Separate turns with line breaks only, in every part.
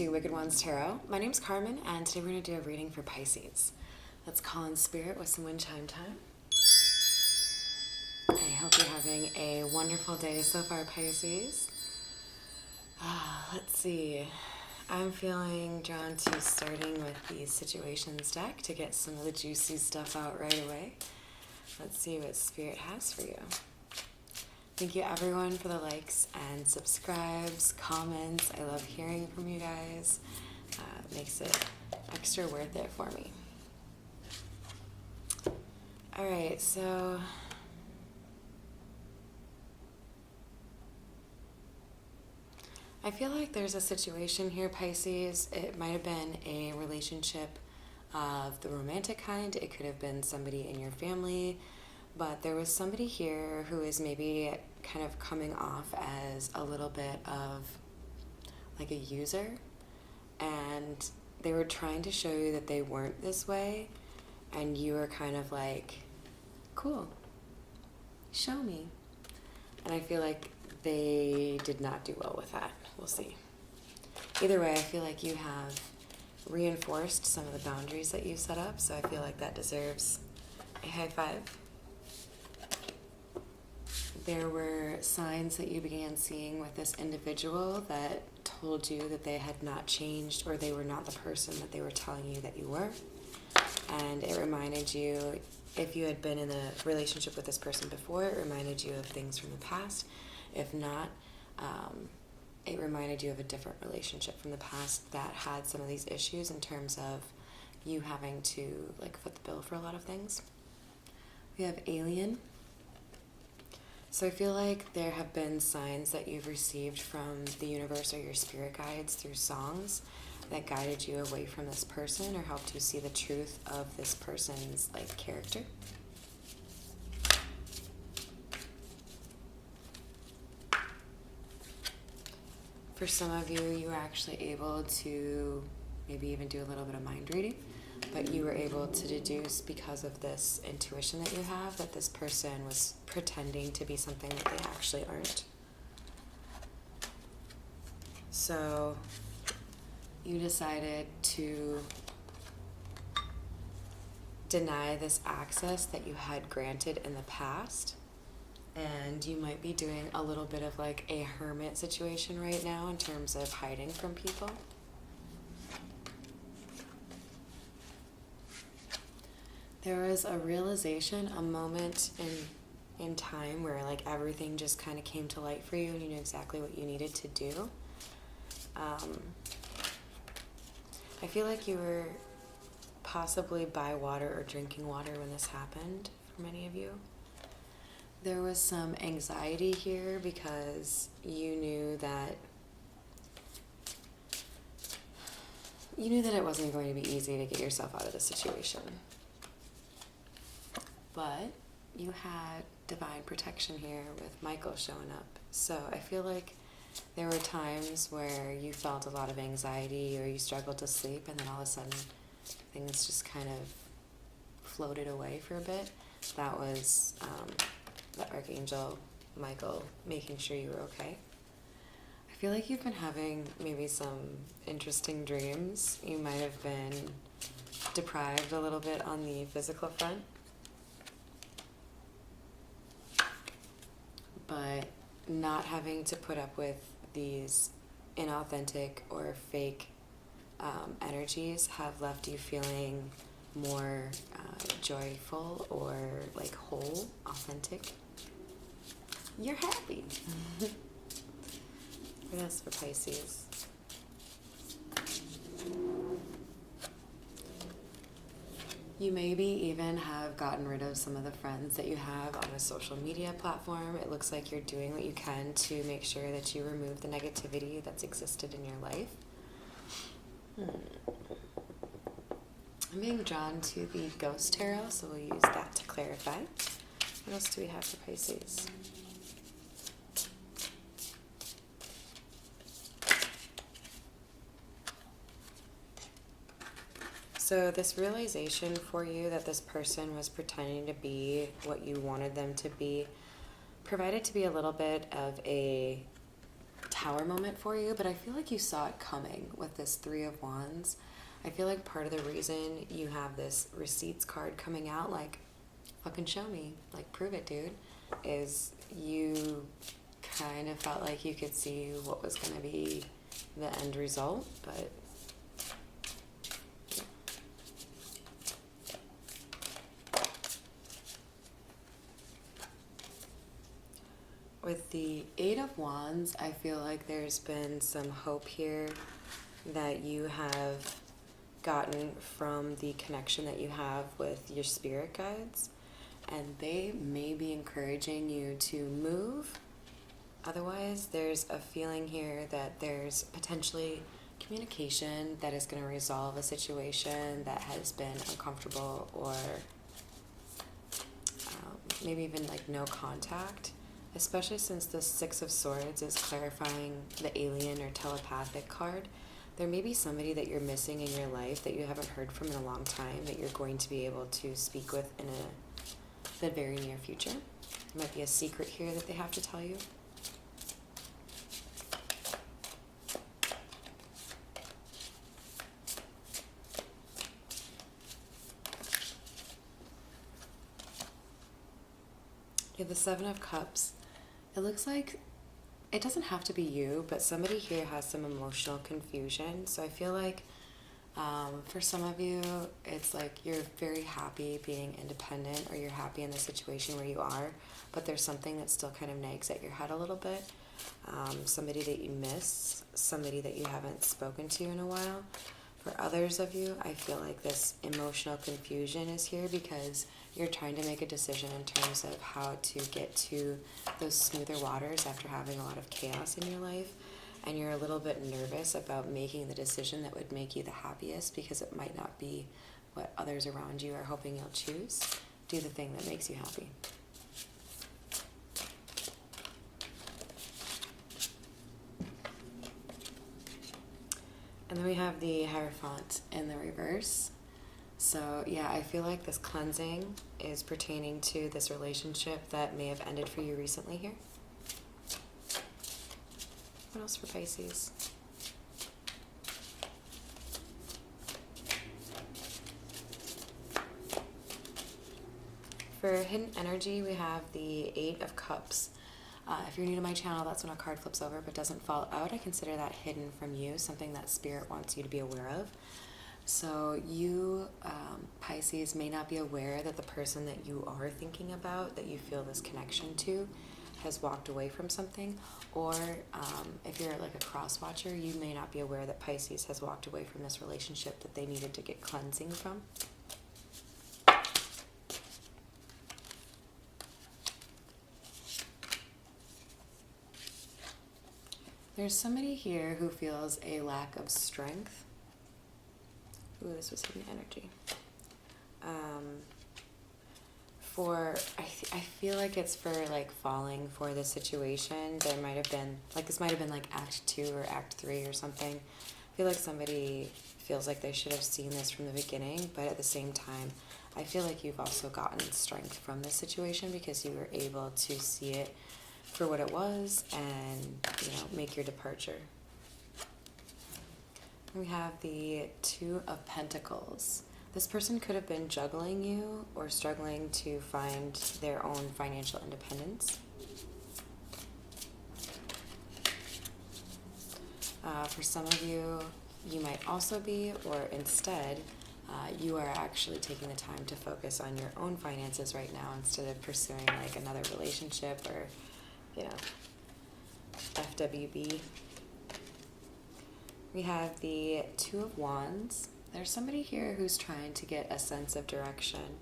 to Wicked Ones Tarot. My name's Carmen, and today we're going to do a reading for Pisces. Let's call in spirit with some wind chime time. I hope you're having a wonderful day so far, Pisces. Let's see. I'm feeling drawn to starting with the Situations deck to get some of the juicy stuff out right away. Let's see what Spirit has for you. Thank you everyone for the likes and subscribes, comments. I love hearing from you guys. It makes it extra worth it for me. Alright, so I feel like there's a situation here, Pisces. It might have been a relationship of the romantic kind. It could have been somebody in your family. But there was somebody here who is maybe kind of coming off as a little bit of like a user. And they were trying to show you that they weren't this way. And you were kind of like, cool, show me. And I feel like they did not do well with that. We'll see. Either way, I feel like you have reinforced some of the boundaries that you set up. So I feel like that deserves a high five. There were signs that you began seeing with this individual that told you that they had not changed or they were not the person that they were telling you that you were. And it reminded you, if you had been in a relationship with this person before, it reminded you of things from the past. If not, it reminded you of a different relationship from the past that had some of these issues in terms of you having to like foot the bill for a lot of things. We have Alien. So I feel like there have been signs that you've received from the universe or your spirit guides through songs that guided you away from this person or helped you see the truth of this person's like character. For some of you, you were actually able to maybe even do a little bit of mind reading, but you were able to deduce because of this intuition that you have that this person was pretending to be something that they actually aren't. So you decided to deny this access that you had granted in the past. And you might be doing a little bit of like a hermit situation right now in terms of hiding from people. There was a realization, a moment in time where like everything just kind of came to light for you and you knew exactly what you needed to do. I feel like you were possibly by water or drinking water when this happened for many of you. There was some anxiety here because you knew that it wasn't going to be easy to get yourself out of the situation. But you had divine protection here with Michael showing up. So I feel like there were times where you felt a lot of anxiety or you struggled to sleep, and then all of a sudden things just kind of floated away for a bit. That was the Archangel Michael making sure you were okay. I feel like you've been having maybe some interesting dreams. You might have been deprived a little bit on the physical front. But not having to put up with these inauthentic or fake energies have left you feeling more joyful or like whole, authentic. You're happy. What else for Pisces? You maybe even have gotten rid of some of the friends that you have on a social media platform. It looks like you're doing what you can to make sure that you remove the negativity that's existed in your life. I'm being drawn to the Ghost Tarot, so we'll use that to clarify. What else do we have for Pisces? So this realization for you that this person was pretending to be what you wanted them to be provided to be a little bit of a power moment for you, but I feel like you saw it coming with this Three of Wands. I feel like part of the reason you have this receipts card coming out, like, fucking show me, like, prove it, dude, is you kind of felt like you could see what was going to be the end result, but with the Eight of Wands, I feel like there's been some hope here that you have gotten from the connection that you have with your spirit guides, and they may be encouraging you to move. Otherwise, there's a feeling here that there's potentially communication that is going to resolve a situation that has been uncomfortable, or maybe even like no contact, especially since the Six of Swords is clarifying the alien or telepathic card. There may be somebody that you're missing in your life that you haven't heard from in a long time that you're going to be able to speak with in the very near future. There might be a secret here that they have to tell you. You have the Seven of Cups. It looks like it doesn't have to be you, but somebody here has some emotional confusion. So I feel like for some of you, it's like you're very happy being independent, or you're happy in the situation where you are, but there's something that still kind of nags at your head a little bit. Somebody that you miss, somebody that you haven't spoken to in a while. For others of you, I feel like this emotional confusion is here because you're trying to make a decision in terms of how to get to those smoother waters after having a lot of chaos in your life. And you're a little bit nervous about making the decision that would make you the happiest, because it might not be what others around you are hoping you'll choose. Do the thing that makes you happy. And then we have the Hierophant in the reverse. So yeah, I feel like this cleansing is pertaining to this relationship that may have ended for you recently here. What else for Pisces? For hidden energy, we have the Eight of Cups. If you're new to my channel, that's when a card flips over but doesn't fall out. I consider that hidden from you, something that Spirit wants you to be aware of. So you, Pisces, may not be aware that the person that you are thinking about, that you feel this connection to, has walked away from something. Or if you're like a cross-watcher, you may not be aware that Pisces has walked away from this relationship that they needed to get cleansing from. There's somebody here who feels a lack of strength. Ooh, this was hidden energy. I feel like it's for like falling for the situation. There might have been, like this might have been like Act 2 or Act 3 or something. I feel like somebody feels like they should have seen this from the beginning, but at the same time, I feel like you've also gotten strength from this situation because you were able to see it for what it was and, make your departure. We have the Two of Pentacles. This person could have been juggling you or struggling to find their own financial independence. For some of you, you might also be, or instead, you are actually taking the time to focus on your own finances right now instead of pursuing like another relationship or, FWB. We have the Two of Wands. There's somebody here who's trying to get a sense of direction.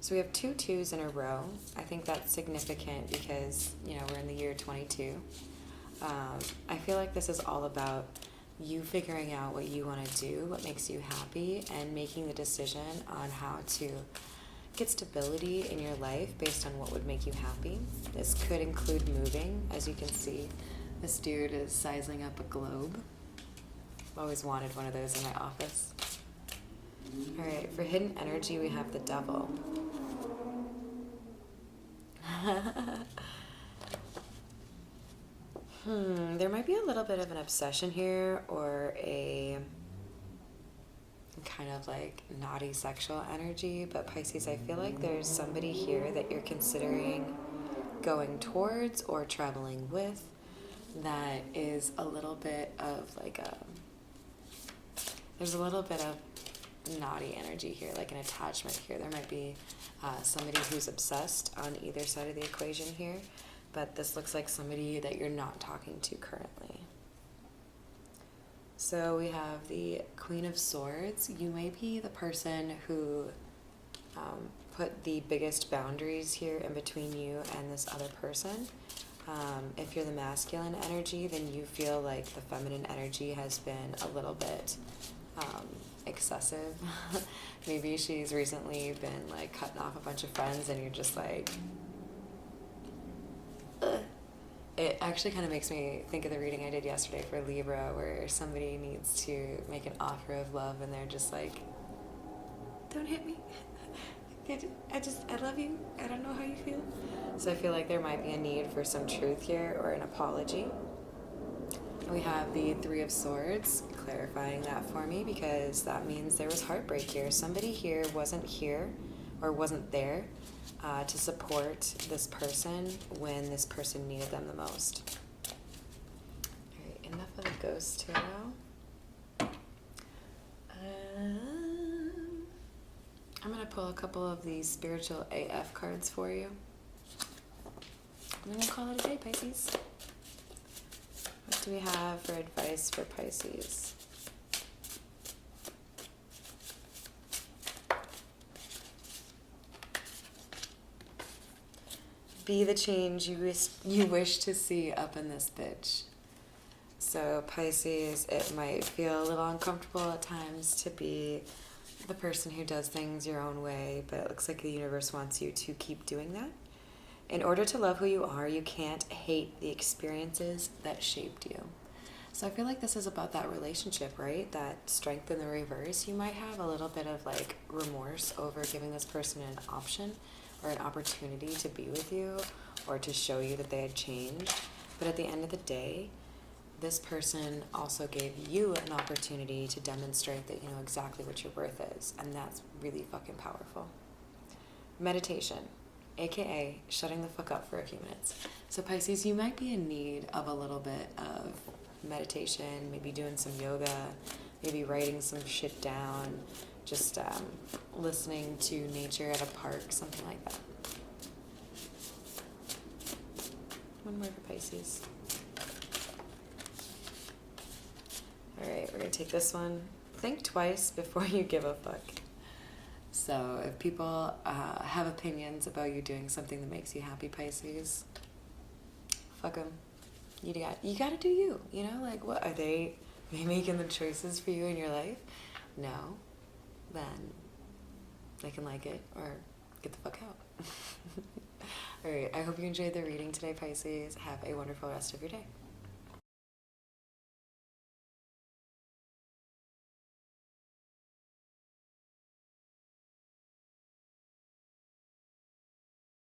So we have 2 twos in a row. I think that's significant because, we're in the year 22. I feel like this is all about you figuring out what you want to do, what makes you happy, and making the decision on how to get stability in your life based on what would make you happy. This could include moving. As you can see, this dude is sizing up a globe. I've always wanted one of those in my office. All right, for hidden energy, we have the Devil. There might be a little bit of an obsession here, or a kind of like naughty sexual energy, but Pisces, I feel like there's somebody here that you're considering going towards or traveling with that is a little bit of like there's a little bit of naughty energy here, like an attachment here. There might be somebody who's obsessed on either side of the equation here, but this looks like somebody that you're not talking to currently. So we have the Queen of Swords. You may be the person who put the biggest boundaries here in between you and this other person. If you're the masculine energy, then you feel like the feminine energy has been a little bit excessive. Maybe she's recently been like cutting off a bunch of friends and you're just like, ugh. It actually kind of makes me think of the reading I did yesterday for Libra, where somebody needs to make an offer of love and they're just like, don't hit me. I love you. I don't know how you feel. So I feel like there might be a need for some truth here or an apology. We have the Three of Swords, clarifying that for me, because that means there was heartbreak here. Somebody here wasn't there to support this person when this person needed them the most. All right, enough of the Ghost Tarot. I'm going to pull a couple of these spiritual AF cards for you. I'm going to call it a day, Pisces. What do we have for advice for Pisces? Be the change you wish to see up in this bitch. So Pisces, it might feel a little uncomfortable at times to be the person who does things your own way, but it looks like the universe wants you to keep doing that. In order to love who you are, you can't hate the experiences that shaped you. So I feel like this is about that relationship, right? That strength in the reverse. You might have a little bit of like remorse over giving this person an option or an opportunity to be with you or to show you that they had changed. But at the end of the day, this person also gave you an opportunity to demonstrate that you know exactly what your worth is. And that's really fucking powerful. Meditation, aka shutting the fuck up for a few minutes. So Pisces, you might be in need of a little bit of meditation, maybe doing some yoga, maybe writing some shit down, just listening to nature at a park, something like that. One more for Pisces. All right, we're going to take this one. Think twice before you give a fuck. So if people have opinions about you doing something that makes you happy, Pisces, fuck them. You got to do you. You know, like, what are they making the choices for you in your life? No. Then they can like it or get the fuck out. All right, I hope you enjoyed the reading today, Pisces. Have a wonderful rest of your day.